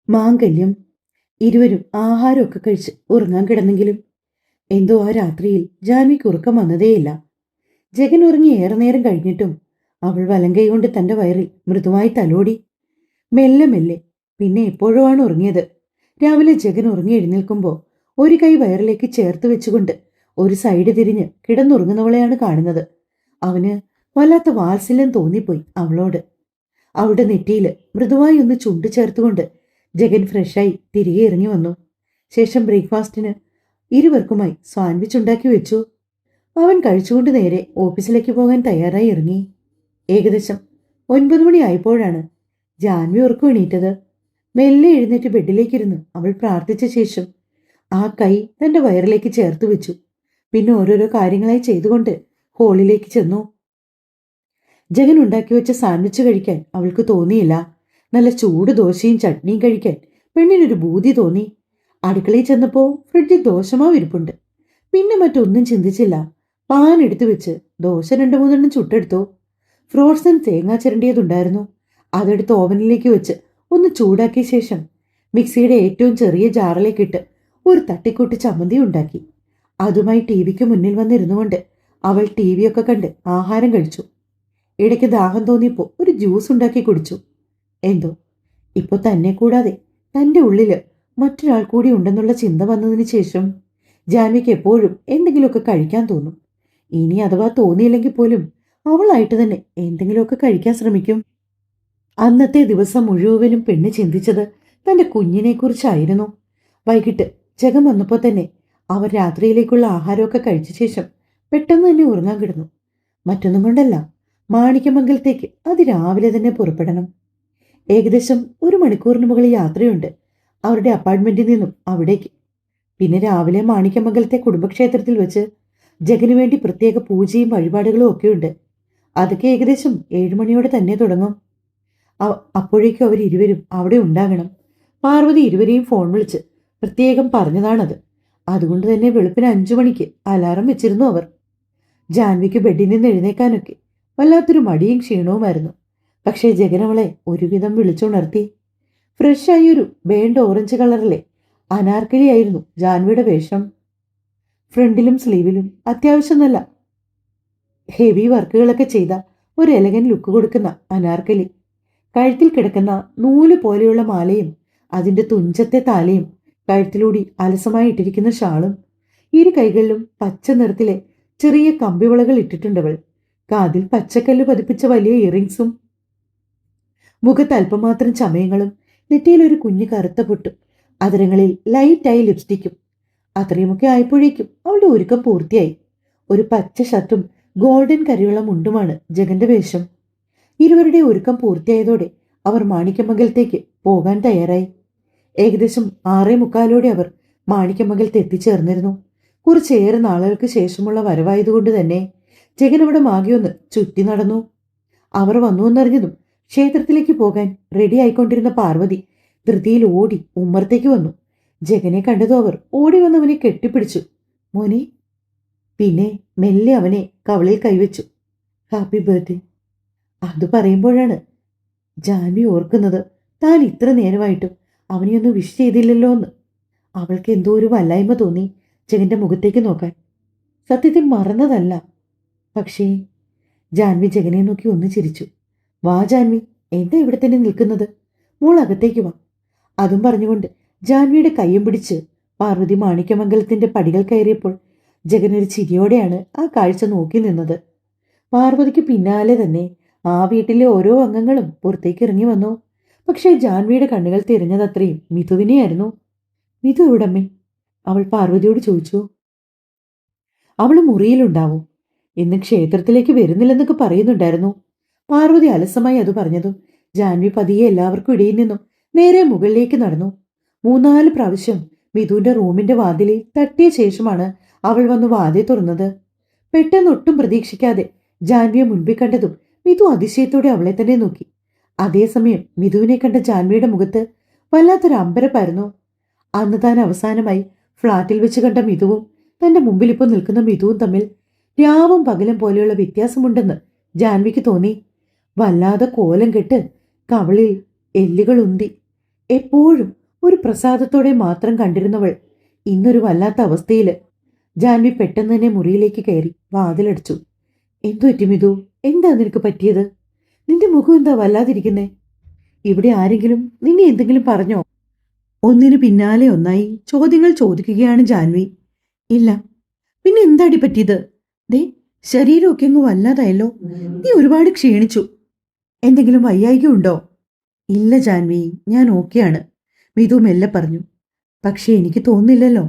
മാംഗല്യം. ഇരുവരും ആഹാരമൊക്കെ കഴിച്ച് ഉറങ്ങാൻ കിടന്നെങ്കിലും എന്തോ ആ രാത്രിയിൽ ജാൻവിക്ക് ഉറക്കം വന്നതേയില്ല. ജഗൻ ഉറങ്ങി ഏറെ നേരം കഴിഞ്ഞിട്ടും അവൾ വലങ്കൈ കൊണ്ട് തന്റെ വയറിൽ മൃദുവായി തലോടി. മെല്ലെ മെല്ലെ. പിന്നെ എപ്പോഴോ ആണ് ഉറങ്ങിയത്. രാവിലെ ജഗൻ ഉറങ്ങി എഴുന്നേൽക്കുമ്പോൾ ഒരു കൈ വയറിലേക്ക് ചേർത്ത് വെച്ചുകൊണ്ട് ഒരു സൈഡ് തിരിഞ്ഞ് കിടന്നുറങ്ങുന്നവളെയാണ് കാണുന്നത്. അവന് വല്ലാത്ത വാത്സല്യം തോന്നിപ്പോയി അവളോട്. അവളുടെ നെറ്റിയില് മൃദുവായി ഒന്ന് ചുണ്ടു ചേർത്തുകൊണ്ട് ജഗൻ ഫ്രഷായി തിരികെ ഇറങ്ങി വന്നു. ശേഷം ബ്രേക്ക്ഫാസ്റ്റിന് ഇരുവർക്കുമായി സാൻഡ്വിച്ച് ഉണ്ടാക്കി വെച്ചു. അവൻ കഴിച്ചുകൊണ്ട് നേരെ ഓഫീസിലേക്ക് പോകാൻ തയ്യാറായി ഇറങ്ങി. ഏകദേശം 9 മണിയായപ്പോഴാണ് ജാൻവി ഉറക്കം എണീറ്റത്. മെല്ലെ എഴുന്നേറ്റ് ബെഡിലേക്കിരുന്ന് അവൾ പ്രാർത്ഥിച്ച ശേഷം ആ കൈ തന്റെ വയറിലേക്ക് ചേർത്ത് വെച്ചു. പിന്നെ ഓരോരോ കാര്യങ്ങളായി ചെയ്തുകൊണ്ട് ഹോളിലേക്ക് ചെന്നു. ജഗൻ ഉണ്ടാക്കി വെച്ച സാൻഡ്വിച്ച് കഴിക്കാൻ അവൾക്ക് തോന്നിയില്ല. നല്ല ചൂട് ദോശയും ചട്നിയും കഴിക്കാൻ പെണ്ണിനൊരു ഭൂതി തോന്നി. അടുക്കളയിൽ ചെന്നപ്പോൾ ഫ്രിഡ്ജിൽ ദോശമാവ് ഇരിപ്പുണ്ട്. പിന്നെ മറ്റൊന്നും ചിന്തിച്ചില്ല. പാൻ എടുത്തു വെച്ച് ദോശ 2-3 ചുട്ടെടുത്തു. ഫ്രോസൺ തേങ്ങാ ചിരണ്ടിയതുണ്ടായിരുന്നു. അതെടുത്ത് ഓവനിലേക്ക് വെച്ച് ഒന്ന് ചൂടാക്കിയ ശേഷം മിക്സിയുടെ ഏറ്റവും ചെറിയ ജാറിലേക്കിട്ട് ഒരു തട്ടിക്കൂട്ട് ചമ്മന്തി ഉണ്ടാക്കി. അതുമായി ടിവിക്ക് മുന്നിൽ വന്നിരുന്നുകൊണ്ട് അവൾ ടിവിയൊക്കെ കണ്ട് ആഹാരം കഴിച്ചു. ഇടയ്ക്ക് ദാഹം തോന്നിയപ്പോൾ ഒരു ജ്യൂസ് ഉണ്ടാക്കി കുടിച്ചു. എന്തോ ഇപ്പൊ തന്നെ കൂടാതെ തന്റെ ഉള്ളില് മറ്റൊരാൾ കൂടി ഉണ്ടെന്നുള്ള ചിന്ത വന്നതിന് ശേഷം ജാൻവിക്ക് എപ്പോഴും എന്തെങ്കിലുമൊക്കെ കഴിക്കാൻ തോന്നും. ഇനി അഥവാ തോന്നിയില്ലെങ്കിൽ പോലും അവളായിട്ട് തന്നെ എന്തെങ്കിലുമൊക്കെ കഴിക്കാൻ ശ്രമിക്കും. അന്നത്തെ ദിവസം മുഴുവനും പെണ്ണ് ചിന്തിച്ചത് തന്റെ കുഞ്ഞിനെ കുറിച്ചായിരുന്നു. വൈകിട്ട് ജഗം വന്നപ്പോൾ തന്നെ അവർ രാത്രിയിലേക്കുള്ള ആഹാരമൊക്കെ കഴിച്ച ശേഷം പെട്ടെന്ന് തന്നെ ഉറങ്ങാൻ കിടന്നു. മറ്റൊന്നും കൊണ്ടല്ല, മാണിക്യമംഗലത്തേക്ക് അതിരാവിലെ തന്നെ പുറപ്പെടണം. ഏകദേശം 1 മണിക്കൂറിന് മുകളിൽ യാത്രയുണ്ട് അവരുടെ അപ്പാർട്ട്മെന്റിൽ നിന്നും അവിടേക്ക്. പിന്നെ രാവിലെ മാണിക്യമംഗലത്തെ കുടുംബക്ഷേത്രത്തിൽ വെച്ച് ജഗന് വേണ്ടി പ്രത്യേക പൂജയും വഴിപാടുകളും ഒക്കെയുണ്ട്. അതൊക്കെ ഏകദേശം 7 മണിയോടെ തന്നെ തുടങ്ങും. അപ്പോഴേക്കും അവർ ഇരുവരും അവിടെ ഉണ്ടാകണം. പാർവതി ഇരുവരെയും ഫോൺ വിളിച്ച് പ്രത്യേകം പറഞ്ഞതാണത്. അതുകൊണ്ട് തന്നെ വെളുപ്പിന് 5 മണിക്ക് അലാറം വെച്ചിരുന്നു അവർ. ജാൻവിക്ക് ബെഡിൽ നിന്ന് എഴുന്നേക്കാനൊക്കെ വല്ലാത്തൊരു മടിയും ക്ഷീണവുമായിരുന്നു. പക്ഷേ ജഗൻ അവളെ ഒരുവിധം വിളിച്ചുണർത്തി. ഫ്രഷായി ഒരു ബേണ്ട് ഓറഞ്ച് കളറിലെ അനാർക്കലിയായിരുന്നു ജാൻവിയുടെ വേഷം. ഫ്രണ്ടിലും സ്ലീവിലും അത്യാവശ്യം നല്ല ഹെവി വർക്കുകളൊക്കെ ചെയ്ത ഒരു എലഗൻ ലുക്ക് കൊടുക്കുന്ന അനാർക്കലി. കഴുത്തിൽ കിടക്കുന്ന നൂല് പോലെയുള്ള മാലയും അതിന്റെ തുഞ്ചത്തെ താലയും കഴുത്തിലൂടി അലസമായി ഇട്ടിരിക്കുന്ന ഷാളും. ഇരു കൈകളിലും പച്ച നിറത്തിലെ ചെറിയ കമ്പിവളകൾ ഇട്ടിട്ടുണ്ടവൾ. കാതിൽ പച്ചക്കല്ല് പതിപ്പിച്ച വലിയ ഇയറിങ്സും മുഖത്ത് അല്പമാത്രം ചമയങ്ങളും നെറ്റിയിൽ ഒരു കുഞ്ഞു കറുത്ത പൊട്ടും അതരങ്ങളിൽ ലൈറ്റായി ലിപ്സ്റ്റിക്കും. അത്രയുമൊക്കെ ആയപ്പോഴേക്കും അവളുടെ ഒരുക്കം പൂർത്തിയായി. ഒരു പച്ച ഷർട്ടും ഗോൾഡൻ കരിയുള്ള മുണ്ടുമാണ് ജഗന്റെ വേഷം. ഇരുവരുടെ ഒരുക്കം പൂർത്തിയായതോടെ അവർ മാണിക്യമംഗലത്തേക്ക് പോകാൻ തയ്യാറായി. ഏകദേശം 6:45 അവർ മാണിക്യമംഗലത്ത് എത്തിച്ചേർന്നിരുന്നു. കുറച്ചേറെ നാളുകൾക്ക് ശേഷമുള്ള വരവായതുകൊണ്ട് തന്നെ ജഗൻ അവിടെ മാകിയൊന്ന് ചുറ്റി നടന്നു. അവർ വന്നുവെന്നറിഞ്ഞതും ക്ഷേത്രത്തിലേക്ക് പോകാൻ റെഡി ആയിക്കൊണ്ടിരുന്ന പാർവതി ധൃതിയിൽ ഓടി ഉമ്മറത്തേക്ക് വന്നു. ജഗനെ കണ്ടതും അവർ ഓടി വന്നവനെ കെട്ടിപ്പിടിച്ചു. മോനെ. പിന്നെ മെല്ലെ അവനെ കവളിൽ കൈവച്ചു. Happy birthday. അത് പറയുമ്പോഴാണ് ജാൻവി ഓർക്കുന്നത് താൻ ഇത്ര നേരമായിട്ടും അവനെയൊന്നും വിഷ് ചെയ്തില്ലല്ലോ എന്ന്. അവൾക്ക് എന്തോ ഒരു വല്ലായ്മ തോന്നി ജഗന്റെ മുഖത്തേക്ക് നോക്കാൻ. സത്യത്തിൽ മറന്നതല്ല. പക്ഷേ ജാൻവി ജഗനെ നോക്കി ഒന്ന് ചിരിച്ചു. വാ ജാൻവി, എന്താ ഇവിടെ തന്നെ നിൽക്കുന്നത്? മോൾ അകത്തേക്ക് വാ. അതും പറഞ്ഞുകൊണ്ട് ജാൻവിയുടെ കയ്യും പിടിച്ച് പാർവതി മാണിക്യമംഗലത്തിന്റെ പടികൾ കയറിയപ്പോൾ ജഗനൊരു ചിരിയോടെയാണ് ആ കാഴ്ച നോക്കി നിന്നത്. പാർവതിക്ക് പിന്നാലെ തന്നെ ആ വീട്ടിലെ ഓരോ അംഗങ്ങളും പുറത്തേക്ക് ഇറങ്ങി വന്നു. പക്ഷേ ജാൻവിയുടെ കണ്ണുകൾ തിരഞ്ഞതത്രയും മിഥുവിനെയായിരുന്നു. മിഥു എവിടമ്മേ? അവൾ പാർവതിയോട് ചോദിച്ചു. അവൾ മുറിയിലുണ്ടാവും. ഇന്ന് ക്ഷേത്രത്തിലേക്ക് വരുന്നില്ലെന്നൊക്കെ പറയുന്നുണ്ടായിരുന്നു. പാർവതി അലസമായി അത് പറഞ്ഞതും ജാൻവി പതിയെ എല്ലാവർക്കും ഇടയിൽ നിന്നും നേരെ മുകളിലേക്ക് നടന്നു. 3-4 പ്രാവശ്യം മിഥുവിന്റെ റൂമിന്റെ വാതിലിൽ തട്ടിയ ശേഷമാണ് അവൾ വന്ന് വാതിൽ തുറന്നത്. പെട്ടെന്ന് ഒട്ടും പ്രതീക്ഷിക്കാതെ ജാൻവിയെ മുൻപിൽ കണ്ടതും മിഥു അതിശയത്തോടെ അവളെ തന്നെ നോക്കി. അതേസമയം മിഥുവിനെ കണ്ട ജാൻവിയുടെ മുഖത്ത് വല്ലാത്തൊരു അമ്പരപ്പായിരുന്നു. അന്ന് താൻ അവസാനമായി ഫ്ളാറ്റിൽ വെച്ച് കണ്ട മിഥുവും തന്റെ മുമ്പിൽ ഇപ്പോൾ നിൽക്കുന്ന മിഥുവും തമ്മിൽ രാവും പകലും പോലെയുള്ള വ്യത്യാസമുണ്ടെന്ന് ജാൻവിക്ക് തോന്നി. വല്ലാതെ കോലം കെട്ട് കവളിൽ എല്ലുകൾ ഉന്തി എപ്പോഴും ഒരു പ്രസാദത്തോടെ മാത്രം കണ്ടിരുന്നവൾ ഇന്നൊരു വല്ലാത്ത അവസ്ഥയിൽ. ജാൻവി പെട്ടെന്ന് തന്നെ മുറിയിലേക്ക് കയറി വാതിലടച്ചു. എന്തു പറ്റി മിതു? എന്താ നിനക്ക് പറ്റിയത്? നിന്റെ മുഖം എന്താ വല്ലാതിരിക്കുന്നേ? ഇവിടെ ആരെങ്കിലും നിന്നെ എന്തെങ്കിലും പറഞ്ഞോ? ഒന്നിനു പിന്നാലെ ഒന്നായി ചോദ്യങ്ങൾ ചോദിക്കുകയാണ് ജാൻവി. ഇല്ല. പിന്നെ എന്താടി പറ്റിയത്? ദേ, ശരീരമൊക്കെ അങ്ങ് വല്ലാതായല്ലോ. നീ ഒരുപാട് ക്ഷീണിച്ചു. എന്തെങ്കിലും വയ്യായിക ഉണ്ടോ? ഇല്ല ജാൻവി, ഞാൻ ഓക്കെയാണ്, മിതു മെല്ലെ പറഞ്ഞു. പക്ഷേ എനിക്ക് തോന്നുന്നില്ലല്ലോ.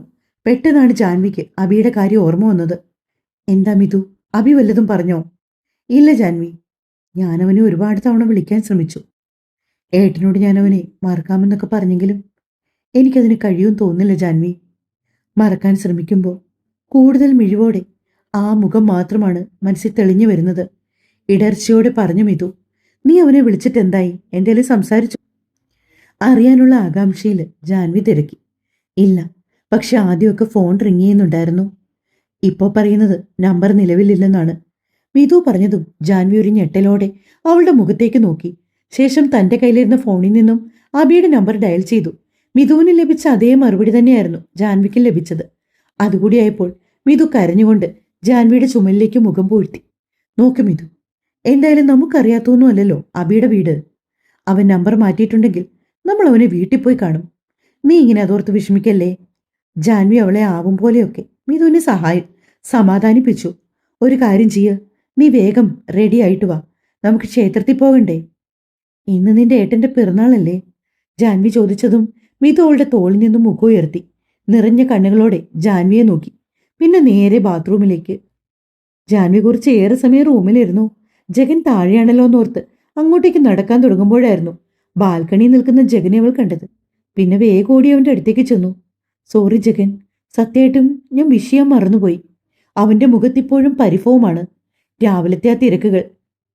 പെട്ടെന്നാണ് ജാൻവിക്ക് അബിയുടെ കാര്യം ഓർമ്മ വന്നത്. എന്താ മിതു, അബി വല്ലതും പറഞ്ഞോ? ഇല്ല ജാൻവി, ഞാനവനെ ഒരുപാട് തവണ വിളിക്കാൻ ശ്രമിച്ചു. ഏട്ടനോട് ഞാനവനെ മറക്കാമെന്നൊക്കെ പറഞ്ഞെങ്കിലും എനിക്കതിന് കഴിയും തോന്നില്ല ജാൻവി. മറക്കാൻ ശ്രമിക്കുമ്പോൾ കൂടുതൽ മിഴിവോടെ ആ മുഖം മാത്രമാണ് മനസ്സിൽ തെളിഞ്ഞു വരുന്നത്. ഇടർച്ചയോടെ പറഞ്ഞു മിതു. നീ അവനെ വിളിച്ചിട്ട് എന്തായി? എന്തേലും സംസാരിച്ചു? അറിയാനുള്ള ആകാംക്ഷയിൽ ജാൻവി തിരക്കി. ഇല്ല, പക്ഷെ ആദ്യമൊക്കെ ഫോൺ റിങ് ചെയ്യുന്നുണ്ടായിരുന്നു. ഇപ്പോൾ പറയുന്നത് നമ്പർ നിലവിലില്ലെന്നാണ്. മിതു പറഞ്ഞതും ജാൻവി ഒരു ഞെട്ടലോടെ അവളുടെ മുഖത്തേക്ക് നോക്കി. ശേഷം തന്റെ കയ്യിലിരുന്ന ഫോണിൽ നിന്നും അബിയുടെ നമ്പർ ഡയൽ ചെയ്തു. മിതുവിന് ലഭിച്ച അതേ മറുപടി തന്നെയായിരുന്നു ജാൻവിക്കും ലഭിച്ചത്. അതുകൂടിയായപ്പോൾ മിതു കരഞ്ഞുകൊണ്ട് ജാൻവിയുടെ ചുമലിലേക്ക് മുഖം പൂഴ്ത്തി. നോക്ക് മിതു, എന്തായാലും നമുക്കറിയാത്തൊന്നുമല്ലല്ലോ അബിയുടെ വീട്. അവൻ നമ്പർ മാറ്റിയിട്ടുണ്ടെങ്കിൽ നമ്മൾ അവനെ വീട്ടിൽ പോയി കാണും. നീ ഇങ്ങനെ അതോർത്ത് വിഷമിക്കല്ലേ. ജാൻവി അവളെ ആവും പോലെയൊക്കെ മിതുവിനെ സമാധാനിപ്പിച്ചു. ഒരു കാര്യം ചെയ്യ്, നീ വേഗം റെഡി ആയിട്ട് വാ, നമുക്ക് ക്ഷേത്രത്തിൽ പോകണ്ടേ? ഇന്ന് നിന്റെ ഏട്ടന്റെ പിറന്നാളല്ലേ? ജാൻവി ചോദിച്ചതും മിതു അവളുടെ തോളിൽ നിന്നും മുഖം ഉയർത്തി നിറഞ്ഞ കണ്ണുകളോടെ ജാൻവിയെ നോക്കി. പിന്നെ നേരെ ബാത്റൂമിലേക്ക്. ജാൻവി കുറച്ച് ഏറെ സമയം റൂമിലിരുന്നു. ജഗൻ താഴെയാണല്ലോ എന്നോർത്ത് അങ്ങോട്ടേക്ക് നടക്കാൻ തുടങ്ങുമ്പോഴായിരുന്നു ബാൽക്കണിയിൽ നിൽക്കുന്ന ജഗനെ അവൾ കണ്ടത്. പിന്നെ വേഗം ഓടി അവന്റെ അടുത്തേക്ക് ചെന്നു. സോറി ജഗൻ, സത്യമായിട്ടും ഞാൻ വിഷയം മറന്നുപോയി. അവന്റെ മുഖത്തിപ്പോഴും പരിഭവമാണ്. രാവിലത്തെ ആ തിരക്കുകൾ,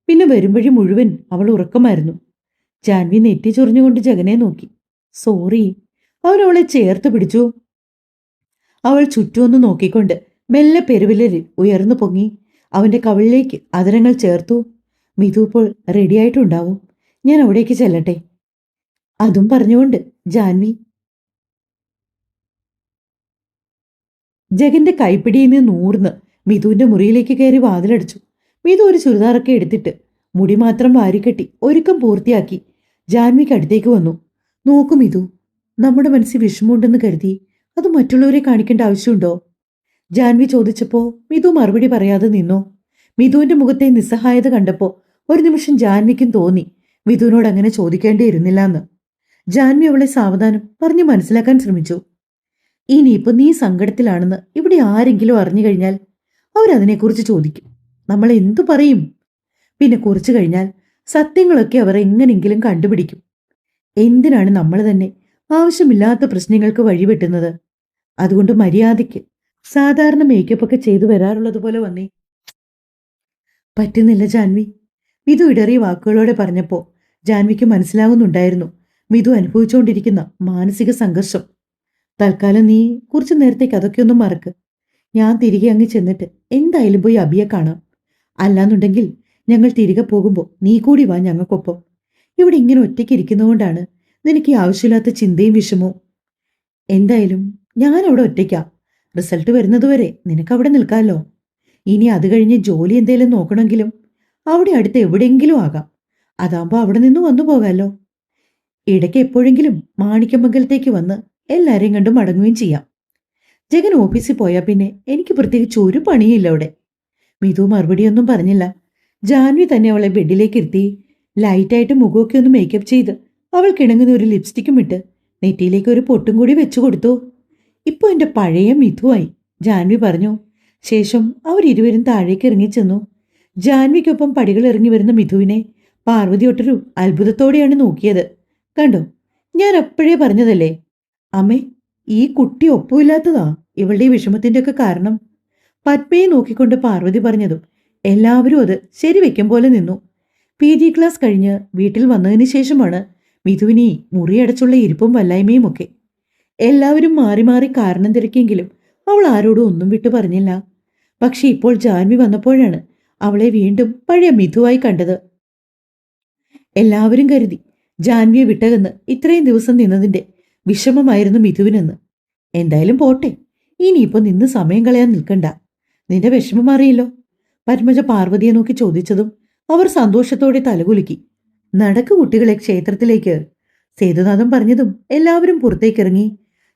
പിന്നെ വരുമ്പഴി മുഴുവൻ അവൾ ഉറക്കമായിരുന്നു. ജാൻവി നെറ്റി ചൊറിഞ്ഞുകൊണ്ട് ജഗനെ നോക്കി. സോറി. അവൻ അവളെ ചേർത്ത് പിടിച്ചു. അവൾ ചുറ്റുമൊന്ന് നോക്കിക്കൊണ്ട് മെല്ലെ പെരുവിരലിൽ ഉയർന്നു പൊങ്ങി അവന്റെ കവിളിലേക്ക് അതരങ്ങൾ ചേർത്തു. മിതു ഇപ്പോൾ റെഡിയായിട്ടുണ്ടാവും, ഞാൻ അവിടേക്ക് ചെല്ലട്ടെ? അതും പറഞ്ഞുകൊണ്ട് ജാൻവി ജഗന്റെ കൈപ്പിടിയിൽ നിന്ന് നൂർന്ന് മിതുവിന്റെ മുറിയിലേക്ക് കയറി വാതിലടച്ചു. മിതു ഒരു ചുരിദാറൊക്കെ എടുത്തിട്ട് മുടി മാത്രം വാരിക്കെട്ടി ഒരുക്കം പൂർത്തിയാക്കി ജാൻവിക്ക് അടുത്തേക്ക് വന്നു. നോക്കൂ മിതു, നമ്മുടെ മനസ്സിൽ വിഷമമുണ്ടെന്ന് കരുതി അത് മറ്റുള്ളവരെ കാണിക്കേണ്ട ആവശ്യമുണ്ടോ? ജാൻവി ചോദിച്ചപ്പോ മിതു മറുപടി പറയാതെ നിന്നു. മിതുവിന്റെ മുഖത്തെ നിസ്സഹായത കണ്ടപ്പോ ഒരു നിമിഷം ജാൻവിക്കും തോന്നി മിതുവിനോട് അങ്ങനെ ചോദിക്കേണ്ടിയിരുന്നില്ല എന്ന്. ജാൻവി അവളെ സാവധാനം പറഞ്ഞു മനസ്സിലാക്കാൻ ശ്രമിച്ചു. ഇനിയിപ്പോ നീ സങ്കടത്തിലാണെന്ന് ഇവിടെ ആരെങ്കിലും അറിഞ്ഞു കഴിഞ്ഞാൽ അവരതിനെക്കുറിച്ച് ചോദിക്കും. നമ്മൾ എന്തു പറയും? പിന്നെ കുറച്ചു കഴിഞ്ഞാൽ സത്യങ്ങളൊക്കെ അവർ എങ്ങനെങ്കിലും കണ്ടുപിടിക്കും. എന്തിനാണ് നമ്മൾ തന്നെ ആവശ്യമില്ലാത്ത പ്രശ്നങ്ങൾക്ക് വഴിവെട്ടുന്നത്? അതുകൊണ്ട് മര്യാദയ്ക്ക് സാധാരണ മേക്കപ്പ് ഒക്കെ ചെയ്തു വരാറുള്ളത് പോലെ വന്നേ. പറ്റുന്നില്ല ജാൻവി, മിതു ഇടറിയ വാക്കുകളോടെ പറഞ്ഞപ്പോ ജാൻവിക്ക് മനസ്സിലാകുന്നുണ്ടായിരുന്നു മിതു അനുഭവിച്ചുകൊണ്ടിരിക്കുന്ന മാനസിക സംഘർഷം. തൽക്കാലം നീ കുറച്ചു നേരത്തേക്ക് അതൊക്കെ ഒന്നും മറക്ക്. ഞാൻ തിരികെ അങ്ങ് ചെന്നിട്ട് എന്തായാലും പോയി അബിയെ കാണാം. അല്ലാന്നുണ്ടെങ്കിൽ ഞങ്ങൾ തിരികെ പോകുമ്പോൾ നീ കൂടി വാ ഞങ്ങൾക്കൊപ്പം. ഇവിടെ ഇങ്ങനെ ഒറ്റയ്ക്ക് ഇരിക്കുന്നതുകൊണ്ടാണ് നിനക്ക് ഈ ആവശ്യമില്ലാത്ത ചിന്തയും വിഷമവും. എന്തായാലും ഞാൻ അവിടെ ഒറ്റയ്ക്കാ. റിസൾട്ട് വരുന്നതുവരെ നിനക്ക് അവിടെ നിൽക്കാമല്ലോ. ഇനി അത് കഴിഞ്ഞ് ജോലി എന്തേലും നോക്കണമെങ്കിലും അവിടെ അടുത്ത് എവിടെയെങ്കിലും ആകാം. അതാകുമ്പോൾ അവിടെ നിന്ന് വന്നു പോകാമല്ലോ. ഇടയ്ക്ക് എപ്പോഴെങ്കിലും മാണിക്യമംഗലത്തേക്ക് വന്ന് എല്ലാരെയും കണ്ടു മടങ്ങുകയും ചെയ്യാം. ജഗൻ ഓഫീസിൽ പോയാൽ പിന്നെ എനിക്ക് പ്രത്യേകിച്ച് ഒരു പണിയില്ല അവിടെ. മിതു മറുപടിയൊന്നും പറഞ്ഞില്ല. ജാൻവി തന്നെ അവളെ ബെഡിലേക്ക് ഇരുത്തി ലൈറ്റായിട്ട് മുഖമൊക്കെ ഒന്ന് മേക്കപ്പ് ചെയ്ത് അവൾ കിണങ്ങുന്ന ഒരു ലിപ്സ്റ്റിക്കും ഇട്ട് നെറ്റിയിലേക്ക് ഒരു പൊട്ടും കൂടി വെച്ചു കൊടുത്തു. ഇപ്പോൾ എൻ്റെ പഴയ മിഥുവായി, ജാൻവി പറഞ്ഞു. ശേഷം അവരിരുവരും താഴേക്ക് ഇറങ്ങിച്ചെന്നു. ജാൻവിക്കൊപ്പം പടികൾ ഇറങ്ങി വരുന്ന മിഥുവിനെ പാർവതി ഒട്ടൊരു അത്ഭുതത്തോടെയാണ് നോക്കിയത്. കണ്ടോ, ഞാൻ അപ്പോഴേ പറഞ്ഞതല്ലേ അമ്മേ, ഈ കുട്ടി ഒപ്പമില്ലാത്തതാ ഇവളുടെ ഈ വിഷമത്തിൻ്റെ ഒക്കെ കാരണം. പത്മയെ നോക്കിക്കൊണ്ട് പാർവതി പറഞ്ഞതും എല്ലാവരും അത് ശരിവെക്കും പോലെ നിന്നു. PG ക്ലാസ് കഴിഞ്ഞ് വീട്ടിൽ വന്നതിന് ശേഷമാണ് മിഥുവിനി മുറിയടച്ചുള്ള ഇരിപ്പും വല്ലായ്മയും ഒക്കെ. എല്ലാവരും മാറി മാറി കാരണം തിരക്കിയെങ്കിലും അവൾ ആരോടും ഒന്നും വിട്ടു പറഞ്ഞില്ല. പക്ഷെ ഇപ്പോൾ ജാൻവി വന്നപ്പോഴാണ് അവളെ വീണ്ടും പഴയ മിഥുവായി കണ്ടത്. എല്ലാവരും കരുതി ജാൻവിയെ വിട്ടകന്ന് ഇത്രയും ദിവസം നിന്നതിന്റെ വിഷമമായിരുന്നു മിഥുവിനെന്ന്. എന്തായാലും പോട്ടെ, ഇനിയിപ്പോ നിന്ന് സമയം കളയാൻ നിൽക്കണ്ട. നിന്റെ വിഷമം അറിയില്ലോ? പത്മജ പാർവതിയെ നോക്കി ചോദിച്ചതും അവർ സന്തോഷത്തോടെ തലകുലുക്കി. നടക്കു കുട്ടികളെ ക്ഷേത്രത്തിലേക്ക്. സേതുനാഥൻ പറഞ്ഞതും എല്ലാവരും പുറത്തേക്കിറങ്ങി.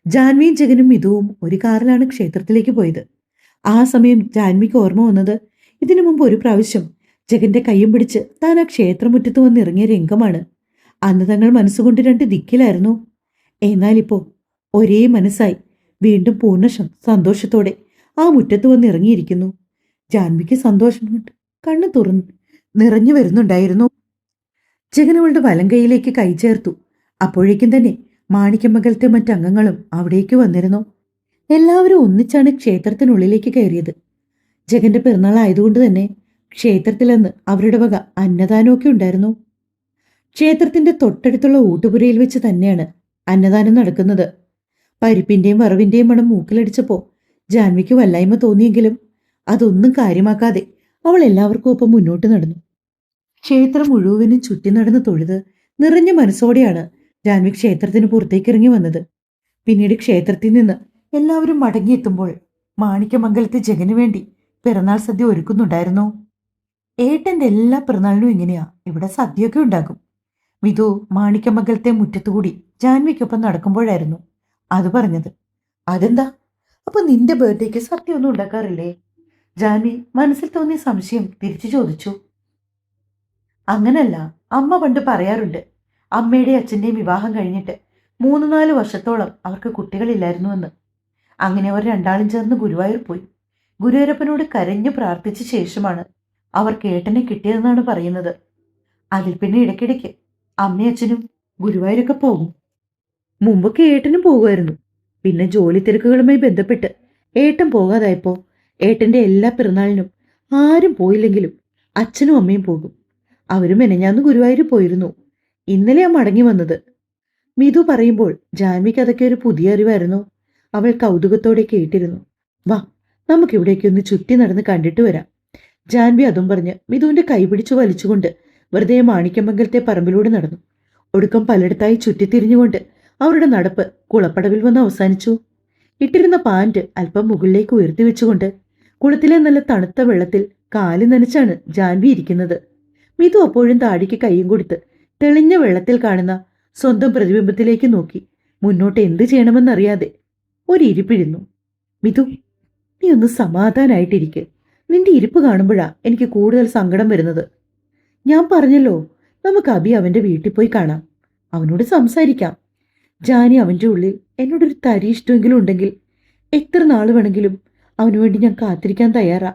ജാൻവിയും ജഗനും മിഥുവും ഒരു കാറിലാണ് ക്ഷേത്രത്തിലേക്ക് പോയത്. ആ സമയം ജാൻവിക്ക് ഓർമ്മ വന്നത് ഇതിനു മുമ്പ് ഒരു പ്രാവശ്യം ജഗന്റെ കയ്യും പിടിച്ച് താൻ ആ ക്ഷേത്രമുറ്റത്ത് വന്നിറങ്ങിയ രംഗമാണ്. അന്ന് തങ്ങൾ മനസ്സുകൊണ്ട് രണ്ട് ദിക്കിലായിരുന്നു. എന്നാലിപ്പോ ഒരേ മനസ്സായി വീണ്ടും പൂർണ്ണ സന്തോഷത്തോടെ ആ മുറ്റത്ത് വന്നിറങ്ങിയിരിക്കുന്നു. ജാൻവിക്ക് സന്തോഷം കൊണ്ട് കണ്ണു തുറന്ന് നിറഞ്ഞു വരുന്നുണ്ടായിരുന്നു. ജഗനവളുടെ വലം കൈയിലേക്ക് കൈ ചേർത്തു. അപ്പോഴേക്കും തന്നെ മാണിക്യമംഗലത്തെ മറ്റംഗങ്ങളും അവിടേക്ക് വന്നിരുന്നു. എല്ലാവരും ഒന്നിച്ചാണ് ക്ഷേത്രത്തിനുള്ളിലേക്ക് കയറിയത്. ജഗന്റെ പിറന്നാളായതുകൊണ്ട് തന്നെ ക്ഷേത്രത്തിലന്ന് അവരുടെ വക അന്നദാനമൊക്കെ ഉണ്ടായിരുന്നു. ക്ഷേത്രത്തിന്റെ തൊട്ടടുത്തുള്ള ഊട്ടുപുരയിൽ വെച്ച് തന്നെയാണ് അന്നദാനം നടക്കുന്നത്. പരിപ്പിന്റെയും വറവിന്റെയും മണം മൂക്കിലടിച്ചപ്പോ ജാൻവിക്ക് വല്ലായ്മ തോന്നിയെങ്കിലും അതൊന്നും കാര്യമാക്കാതെ അവൾ എല്ലാവർക്കും ഒപ്പം മുന്നോട്ട് നടന്നു. ക്ഷേത്രം മുഴുവനും ചുറ്റി നടന്ന് തൊഴുത് നിറഞ്ഞ മനസ്സോടെയാണ് ജാൻവി ക്ഷേത്രത്തിന് പുറത്തേക്ക് ഇറങ്ങി വന്നത്. പിന്നീട് ക്ഷേത്രത്തിൽ നിന്ന് എല്ലാവരും മടങ്ങിയെത്തുമ്പോൾ മാണിക്യമംഗലത്തെ ജഗന് വേണ്ടി പിറന്നാൾ സദ്യ ഒരുക്കുന്നുണ്ടായിരുന്നു. ഏട്ടന്റെ എല്ലാ പിറന്നാളിനും ഇങ്ങനെയാ, ഇവിടെ സദ്യയൊക്കെ ഉണ്ടാകും. മിഥു മാണിക്യമംഗലത്തെ മുറ്റത്തുകൂടി ജാൻവിക്കൊപ്പം നടക്കുമ്പോഴായിരുന്നു അത് പറഞ്ഞത്. അതെന്താ, അപ്പൊ നിന്റെ ബർത്ത്ഡേക്ക് സദ്യ ഒന്നും ഉണ്ടാക്കാറില്ലേ? ജാൻവി മനസ്സിൽ തോന്നിയ സംശയം തിരിച്ചു ചോദിച്ചു. അങ്ങനല്ല, അമ്മ പണ്ട് പറയാറുണ്ട്, അമ്മയുടെയും അച്ഛൻ്റെയും വിവാഹം കഴിഞ്ഞിട്ട് 3-4 വർഷത്തോളം അവർക്ക് കുട്ടികളില്ലായിരുന്നുവെന്ന്. അങ്ങനെ അവർ രണ്ടാളും ചേർന്ന് ഗുരുവായൂർ പോയി. ഗുരുവായൂരപ്പനോട് കരഞ്ഞു പ്രാർത്ഥിച്ച ശേഷമാണ് അവർക്ക് ഏട്ടനെ കിട്ടിയതെന്നാണ് പറയുന്നത്. അതിൽ പിന്നെ ഇടയ്ക്കിടയ്ക്ക് അമ്മയും അച്ഛനും ഗുരുവായൂരൊക്കെ പോകും. മുമ്പൊക്കെ ഏട്ടനും പോകുമായിരുന്നു. പിന്നെ ജോലി തിരക്കുകളുമായി ബന്ധപ്പെട്ട് ഏട്ടൻ പോകാതായപ്പോൾ ഏട്ടന്റെ എല്ലാ പിറന്നാളിനും ആരും പോയില്ലെങ്കിലും അച്ഛനും അമ്മയും പോകും. അവരും മെനഞ്ഞാന്ന് ഗുരുവായൂർ പോയിരുന്നു. ഇന്നലെയാ മടങ്ങി വന്നത്. മിഥു പറയുമ്പോൾ ജാൻവിക്ക് അതൊക്കെ ഒരു പുതിയ അറിവായിരുന്നു. അവൾ കൗതുകത്തോടെ കേട്ടിരുന്നു. വാ, നമുക്കിവിടേക്ക് ഒന്ന് ചുറ്റി നടന്ന് കണ്ടിട്ട് വരാം. ജാൻവി അതും പറഞ്ഞ് മിഥുവിന്റെ കൈപിടിച്ചു വലിച്ചുകൊണ്ട് വെറുതെ മാണിക്യമംഗലത്തെ പറമ്പിലൂടെ നടന്നു. ഒടുക്കം പലയിടത്തായി ചുറ്റിത്തിരിഞ്ഞുകൊണ്ട് അവരുടെ നടപ്പ് കുളപ്പടവിൽ വന്ന് അവസാനിച്ചു. ഇട്ടിരുന്ന പാന്റ് അല്പം മുകളിലേക്ക് ഉയർത്തി വെച്ചുകൊണ്ട് കുളത്തിലെ നല്ല തണുത്ത വെള്ളത്തിൽ കാല് നനച്ചാണ് ജാൻവി ഇരിക്കുന്നത്. മിഥു അപ്പോഴും താടിക്ക് കൈയും കൊടുത്ത് തെളിഞ്ഞ വെള്ളത്തിൽ കാണുന്ന സ്വന്തം പ്രതിബിംബത്തിലേക്ക് നോക്കി മുന്നോട്ട് എന്ത് ചെയ്യണമെന്നറിയാതെ ഒരിരിപ്പിരുന്നു. മിഥു, നീ ഒന്ന് സമാധാനായിട്ടിരിക്കെ. നിന്റെ ഇരിപ്പ് കാണുമ്പോഴാ എനിക്ക് കൂടുതൽ സങ്കടം വരുന്നത്. ഞാൻ പറഞ്ഞല്ലോ, നമുക്ക് അബി അവന്റെ വീട്ടിൽ പോയി കാണാം, അവനോട് സംസാരിക്കാം. ജാനി അവന്റെ ഉള്ളിൽ എന്നോടൊരു തരി ഇഷ്ടമെങ്കിലും ഉണ്ടെങ്കിൽ എത്ര നാൾ വേണമെങ്കിലും അവനു വേണ്ടി ഞാൻ കാത്തിരിക്കാൻ തയ്യാറാ.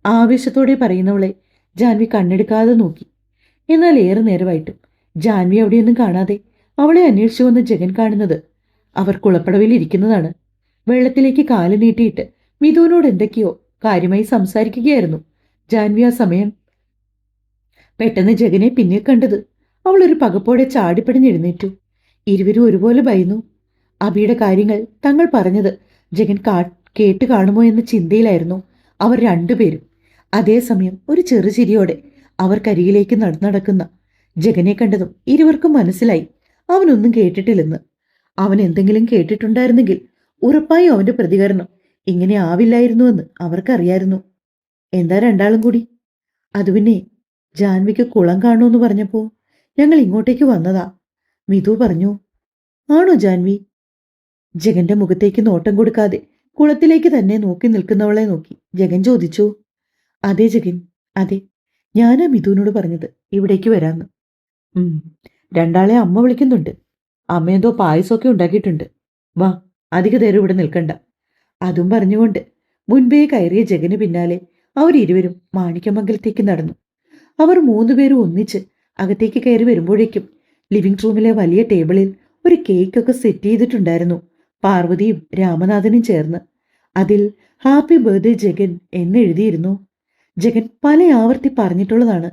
ആവേശത്തോടെ പറയുന്നവളെ ജാൻവി കണ്ണെടുക്കാതെ നോക്കി. എന്നാൽ ഏറെ നേരമായിട്ടും ജാൻവി അവിടെയൊന്നും കാണാതെ അവളെ അന്വേഷിച്ചു വന്ന ജഗൻ കാണുന്നത് അവർ കുളപ്പടവിൽ ഇരിക്കുന്നതാണ്. വെള്ളത്തിലേക്ക് കാല് നീട്ടിയിട്ട് മിഥുവിനോട് എന്തൊക്കെയോ കാര്യമായി സംസാരിക്കുകയായിരുന്നു ജാൻവി ആ സമയം. പെട്ടെന്ന് ജഗനെ പിന്നിൽ കണ്ടത് അവൾ ഒരു പകപ്പോടെ ചാടിപ്പടിഞ്ഞെഴുന്നേറ്റു. ഇരുവരും ഒരുപോലെ ഭയന്നു. അബിയുടെ കാര്യങ്ങൾ തങ്ങൾ പറഞ്ഞത് ജഗൻ കേട്ട് കാണുമോ എന്ന ചിന്തയിലായിരുന്നു അവർ രണ്ടുപേരും. അതേസമയം ഒരു ചെറുചിരിയോടെ അവർക്കരികിലേക്ക് നടക്കുന്ന ജഗനെ കണ്ടതും ഇരുവർക്കും മനസ്സിലായി അവനൊന്നും കേട്ടിട്ടില്ലെന്ന്. അവൻ എന്തെങ്കിലും കേട്ടിട്ടുണ്ടായിരുന്നെങ്കിൽ ഉറപ്പായും അവന്റെ പ്രതികരണം ഇങ്ങനെ ആവില്ലായിരുന്നുവെന്ന് അവർക്കറിയായിരുന്നു. എന്താ രണ്ടാളും കൂടി? അത് പിന്നെ ജാൻവിക്ക് കുളം കാണുമെന്ന് പറഞ്ഞപ്പോ ഞങ്ങൾ ഇങ്ങോട്ടേക്ക് വന്നതാ, മിഥു പറഞ്ഞു. ആണോ ജാൻവി? ജഗന്റെ മുഖത്തേക്ക് നോട്ടം കൊടുക്കാതെ കുളത്തിലേക്ക് തന്നെ നോക്കി നിൽക്കുന്നവളെ നോക്കി ജഗൻ ചോദിച്ചു. അതെ ജഗൻ, അതെ, ഞാനാ മിഥുവിനോട് പറഞ്ഞത് ഇവിടേക്ക് വരാന്ന്. രണ്ടാളെ അമ്മ വിളിക്കുന്നുണ്ട്. അമ്മയെന്തോ പായസമൊക്കെ ഉണ്ടാക്കിയിട്ടുണ്ട്. വാ, അധിക നേരം ഇവിടെ നിൽക്കണ്ട. അതും പറഞ്ഞുകൊണ്ട് മുൻപേ കയറിയ ജഗന് പിന്നാലെ അവരിരുവരും മാണിക്യമംഗലത്തേക്ക് നടന്നു. അവർ 3 പേരും ഒന്നിച്ച് അകത്തേക്ക് കയറി വരുമ്പോഴേക്കും ലിവിംഗ് റൂമിലെ വലിയ ടേബിളിൽ ഒരു കേക്കൊക്കെ സെറ്റ് ചെയ്തിട്ടുണ്ടായിരുന്നു. പാർവതിയും രാമനാഥനും ചേർന്ന് അതിൽ ഹാപ്പി ബർത്ത്ഡേ ജഗൻ എന്നെഴുതിയിരുന്നു. ജഗൻ പല ആവർത്തി പറഞ്ഞിട്ടുള്ളതാണ്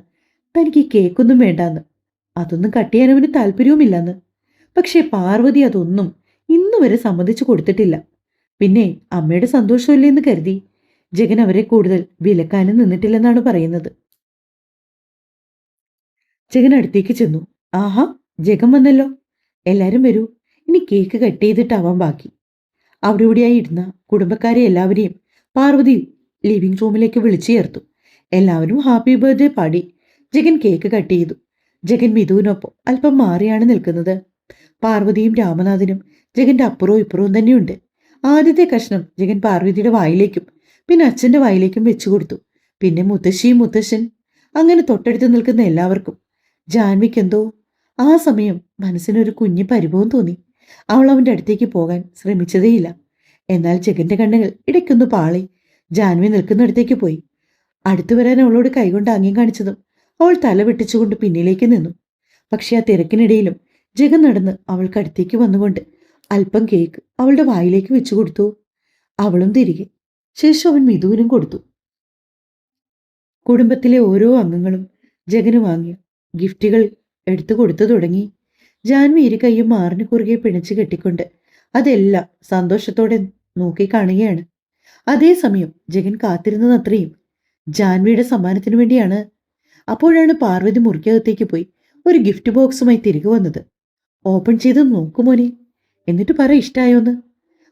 തനിക്ക് ഈ കേക്കൊന്നും വേണ്ടാന്ന്, അതൊന്നും കട്ട് ചെയ്യാൻ അവന് താല്പര്യവുമില്ലെന്ന്. പക്ഷേ പാർവതി അതൊന്നും ഇന്നുവരെ സമ്മതിച്ചു കൊടുത്തിട്ടില്ല. പിന്നെ അമ്മയുടെ സന്തോഷമല്ലേ എന്ന് കരുതി ജഗൻ അവരെ കൂടുതൽ വിലക്കാനും നിന്നിട്ടില്ലെന്നാണ് പറയുന്നത്. ജഗൻ അടുത്തേക്ക് ചെന്നു. ആഹാ, ജഗൻ വന്നല്ലോ. എല്ലാരും വരൂ, ഇനി കേക്ക് കട്ട് ചെയ്തിട്ടാവാൻ ബാക്കി. അവിടെ ഇവിടെയായി ഇരുന്ന കുടുംബക്കാരെ എല്ലാവരെയും പാർവതി ലിവിംഗ് റൂമിലേക്ക് വിളിച്ചു ചേർത്തു. എല്ലാവരും ഹാപ്പി ബർത്ത്ഡേ പാടി. ജഗൻ കേക്ക് കട്ട് ചെയ്തു. ജഗൻ മിഥുവിനൊപ്പം അല്പം മാറിയാണ് നിൽക്കുന്നത്. പാർവതിയും രാമനാഥനും ജഗന്റെ അപ്പുറവും ഇപ്പുറവും തന്നെയുണ്ട്. ആദ്യത്തെ കഷ്ണം ജഗൻ പാർവതിയുടെ വായിലേക്കും പിന്നെ അച്ഛന്റെ വായിലേക്കും വെച്ചു കൊടുത്തു. പിന്നെ മുത്തശ്ശിയും മുത്തശ്ശൻ, അങ്ങനെ തൊട്ടടുത്ത് നിൽക്കുന്ന എല്ലാവർക്കും. ജാൻവിക്കെന്തോ ആ സമയം മനസ്സിനൊരു കുഞ്ഞു പരിഭവം തോന്നി. അവൾ അവന്റെ അടുത്തേക്ക് പോകാൻ ശ്രമിച്ചതേയില്ല. എന്നാൽ ജഗന്റെ കണ്ണുകൾ ഇടയ്ക്കൊന്ന് പാളി. ജാൻവി നിൽക്കുന്നിടത്തേക്ക് പോയി. അടുത്തു വരാൻ അവളോട് കൈകൊണ്ട് ആംഗ്യം കാണിച്ചതും അവൾ തല വെട്ടിച്ചുകൊണ്ട് പിന്നിലേക്ക് നിന്നു. പക്ഷെ ആ തിരക്കിനിടയിലും ജഗൻ നടന്ന് അവൾക്കടുത്തേക്ക് വന്നുകൊണ്ട് അല്പം കേക്ക് അവളുടെ വായിലേക്ക് വെച്ചു കൊടുത്തു. അവളും തിരികെ. ശേഷം അവൻ മിഥുവിനും കൊടുത്തു. കുടുംബത്തിലെ ഓരോ അംഗങ്ങളും ജഗന് വാങ്ങിയ ഗിഫ്റ്റുകൾ എടുത്തു കൊടുത്തു തുടങ്ങി. ജാൻവി ഇരു കൈയും മാറിന് കുറുകെ പിണച്ചു കെട്ടിക്കൊണ്ട് അതെല്ലാം സന്തോഷത്തോടെ നോക്കി കാണുകയാണ്. അതേസമയം ജഗൻ കാത്തിരുന്നതത്രയും ജാൻവിയുടെ സമ്മാനത്തിനു വേണ്ടിയാണ്. അപ്പോഴാണ് പാർവതി മുറിക്കകത്തേക്ക് പോയി ഒരു ഗിഫ്റ്റ് ബോക്സുമായി തിരികെ വന്നത്. ഓപ്പൺ ചെയ്ത് നോക്കുമോനെ, എന്നിട്ട് പറ ഇഷ്ടായോന്ന്.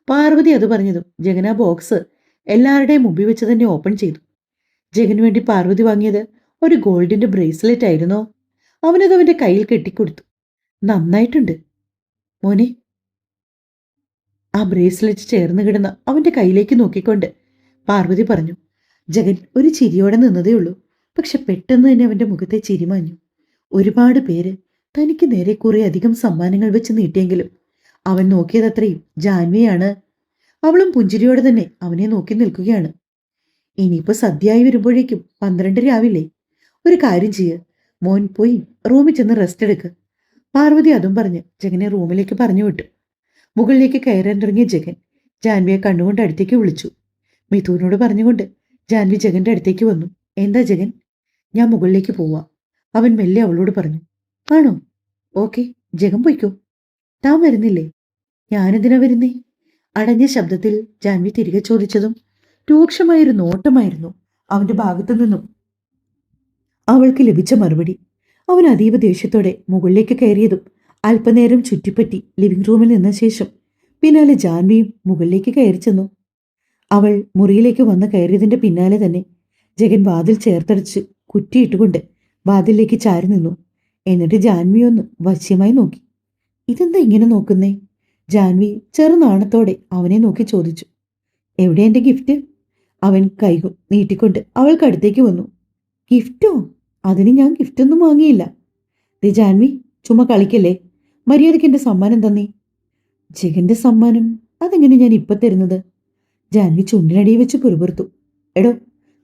പാർവതി അത് പറഞ്ഞതും ജഗൻ ആ ബോക്സ് എല്ലാവരുടെയും മുമ്പിൽ വെച്ച് തന്നെ ഓപ്പൺ ചെയ്തു. ജഗന് വേണ്ടി പാർവതി വാങ്ങിയത് ഒരു ഗോൾഡിന്റെ ബ്രേസ്ലെറ്റ് ആയിരുന്നോ. അവനത് അവന്റെ കയ്യിൽ കെട്ടിക്കൊടുത്തു. നന്നായിട്ടുണ്ട് മോനെ. ആ ബ്രേസ്ലെറ്റ് ചേർന്ന് കിടന്ന അവന്റെ കയ്യിലേക്ക് നോക്കിക്കൊണ്ട് പാർവതി പറഞ്ഞു. ജഗൻ ഒരു ചിരിയോടെ നിന്നതേയുള്ളൂ. പക്ഷെ പെട്ടെന്ന് തന്നെ അവന്റെ മുഖത്തെ ചിരി മാഞ്ഞു. ഒരുപാട് പേര് തനിക്ക് നേരെ കുറെ അധികം സമ്മാനങ്ങൾ വെച്ച് നീട്ടിയെങ്കിലും അവൻ നോക്കിയതത്രയും ജാൻവിയാണ്. അവളും പുഞ്ചിരിയോടെ തന്നെ അവനെ നോക്കി നിൽക്കുകയാണ്. ഇനിയിപ്പോ സദ്യയായി വരുമ്പോഴേക്കും 12 ആവില്ലേ? ഒരു കാര്യം ചെയ്യ്, മോൻ പോയി റൂമിൽ ചെന്ന് റെസ്റ്റ് എടുക്ക്. പാർവതി അതും പറഞ്ഞ് ജഗനെ റൂമിലേക്ക് പറഞ്ഞു വിട്ടു. മുകളിലേക്ക് കയറാൻ തുടങ്ങിയ ജഗൻ ജാൻവിയെ കണ്ണുകൊണ്ട് അടുത്തേക്ക് വിളിച്ചു. മിഥുവിനോട് പറഞ്ഞുകൊണ്ട് ജാൻവി ജഗന്റെ അടുത്തേക്ക് വന്നു. എന്താ ജഗൻ? ഞാൻ മുകളിലേക്ക് പോവാ, അവൻ മെല്ലെ അവളോട് പറഞ്ഞു. ആണോ? ഓക്കെ, ജഗൻ പോയിക്കോ. താൻ വരുന്നില്ലേ? ഞാനെന്തിനാ വരുന്നേ? അടഞ്ഞ ശബ്ദത്തിൽ ജാൻവി തിരികെ ചോദിച്ചതും രൂക്ഷമായൊരു നോട്ടമായിരുന്നു അവന്റെ ഭാഗത്തു നിന്നും അവൾക്ക് ലഭിച്ച മറുപടി. അവൻ അതീവ ദേഷ്യത്തോടെ മുകളിലേക്ക് കയറിയതും അല്പനേരം ചുറ്റിപ്പറ്റി ലിവിംഗ് റൂമിൽ നിന്ന ശേഷം പിന്നാലെ ജാൻവിയും മുകളിലേക്ക് കയറി ചെന്നു. അവൾ മുറിയിലേക്ക് വന്ന് കയറിയതിന്റെ പിന്നാലെ തന്നെ ജഗൻ വാതിൽ ചേർത്തടച്ച് കുറ്റിയിട്ടുകൊണ്ട് വാതിലിലേക്ക് ചാരി നിന്നു. എന്നിട്ട് ജാൻവി ഒന്ന് വശ്യമായി നോക്കി. ഇതെന്താ ഇങ്ങനെ നോക്കുന്നേ? ജാൻവി ചെറുനാണത്തോടെ അവനെ നോക്കി ചോദിച്ചു. എവിടെ എന്റെ ഗിഫ്റ്റ്? അവൻ കൈ നീട്ടിക്കൊണ്ട് അവൾക്കടുത്തേക്ക് വന്നു. ഗിഫ്റ്റോ? അതിന് ഞാൻ ഗിഫ്റ്റൊന്നും വാങ്ങിയില്ല. ദേ ജാൻവി, ചുമ്മാ കളിക്കല്ലേ, മര്യാദയ്ക്ക് എന്റെ സമ്മാനം തന്നേ. ജഗന്റെ സമ്മാനം അതെങ്ങനെ ഞാൻ ഇപ്പൊ തരുന്നത്? ജാൻവി ചുണ്ടിനടിയിൽ വെച്ച് പുറപുറത്തു. എടോ,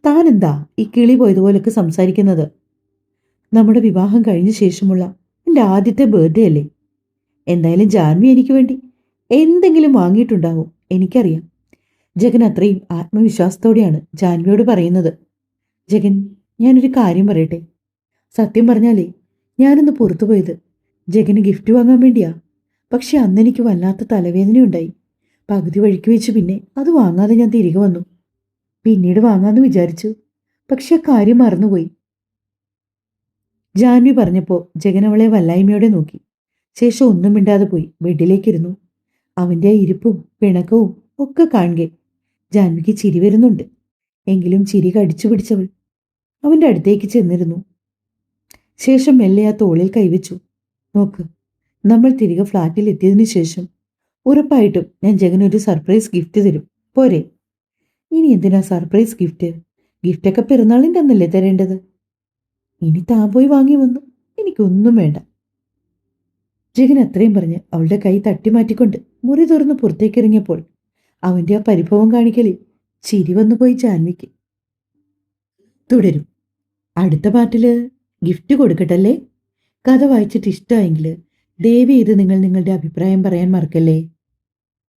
താനെന്താ ഈ കിളി പോയതുപോലൊക്കെ സംസാരിക്കുന്നത്? നമ്മുടെ വിവാഹം കഴിഞ്ഞ ശേഷമുള്ള എൻ്റെ ആദ്യത്തെ ബർത്ത്ഡേ അല്ലേ? എന്തായാലും ജാൻവി എനിക്ക് വേണ്ടി എന്തെങ്കിലും വാങ്ങിയിട്ടുണ്ടാവും, എനിക്കറിയാം. ജഗൻ അത്രയും ആത്മവിശ്വാസത്തോടെയാണ് ജാൻവിയോട് പറയുന്നത്. ജഗൻ, ഞാനൊരു കാര്യം പറയട്ടെ. സത്യം പറഞ്ഞാലേ ഞാനൊന്ന് പുറത്തുപോയത് ജഗന് ഗിഫ്റ്റ് വാങ്ങാൻ വേണ്ടിയാ. പക്ഷെ അന്നെനിക്ക് വല്ലാത്ത തലവേദനയുണ്ടായി. പകുതി വഴിക്ക് വെച്ച് പിന്നെ അത് വാങ്ങാതെ ഞാൻ തിരികെ വന്നു. പിന്നീട് വാങ്ങാമെന്ന് വിചാരിച്ചു, പക്ഷെ ആ കാര്യം മറന്നുപോയി. ജാൻവി പറഞ്ഞപ്പോൾ ജഗൻ അവളെ വല്ലായ്മയോടെ നോക്കി. ശേഷം ഒന്നും മിണ്ടാതെ പോയി ബെഡിലേക്കിരുന്നു. അവന്റെ ആ ഇരിപ്പും പിണക്കവും ഒക്കെ കാണുകെ ജാൻവിക്ക് ചിരി വരുന്നുണ്ട്. എങ്കിലും ചിരി കടിച്ചു പിടിച്ചവൾ അവന്റെ അടുത്തേക്ക് ചെന്നിരുന്നു. ശേഷം മെല്ലെ ആ തോളിൽ കൈവച്ചു. നോക്ക്, നമ്മൾ തിരികെ ഫ്ലാറ്റിൽ എത്തിയതിനു ശേഷം ഉറപ്പായിട്ടും ഞാൻ ജഗനൊരു സർപ്രൈസ് ഗിഫ്റ്റ് തരും, പോരെ? ഇനി എന്തിനാ സർപ്രൈസ് ഗിഫ്റ്റ്? ഗിഫ്റ്റൊക്കെ പെരുന്നാളിൻ്റെ അന്നല്ലേ തരേണ്ടത്? ഇനി താൻ പോയി വാങ്ങി വന്നു, എനിക്കൊന്നും വേണ്ട. ജഗൻ അത്രയും പറഞ്ഞ് അവളുടെ കൈ തട്ടി മാറ്റിക്കൊണ്ട് മുറി തുറന്ന് പുറത്തേക്കിറങ്ങിയപ്പോൾ അവന്റെ ആ പരിഭവം കാണിക്കലിൽ ചിരി വന്നുപോയി ജാൻവിക്ക്. തുടരും. അടുത്ത പാട്ടില് ഗിഫ്റ്റ് കൊടുക്കട്ടല്ലേ? കഥ വായിച്ചിട്ട് ഇഷ്ടമായെങ്കിൽ ദയവ് ചെയ്ത് നിങ്ങൾ നിങ്ങളുടെ അഭിപ്രായം പറയാൻ മറക്കല്ലേ.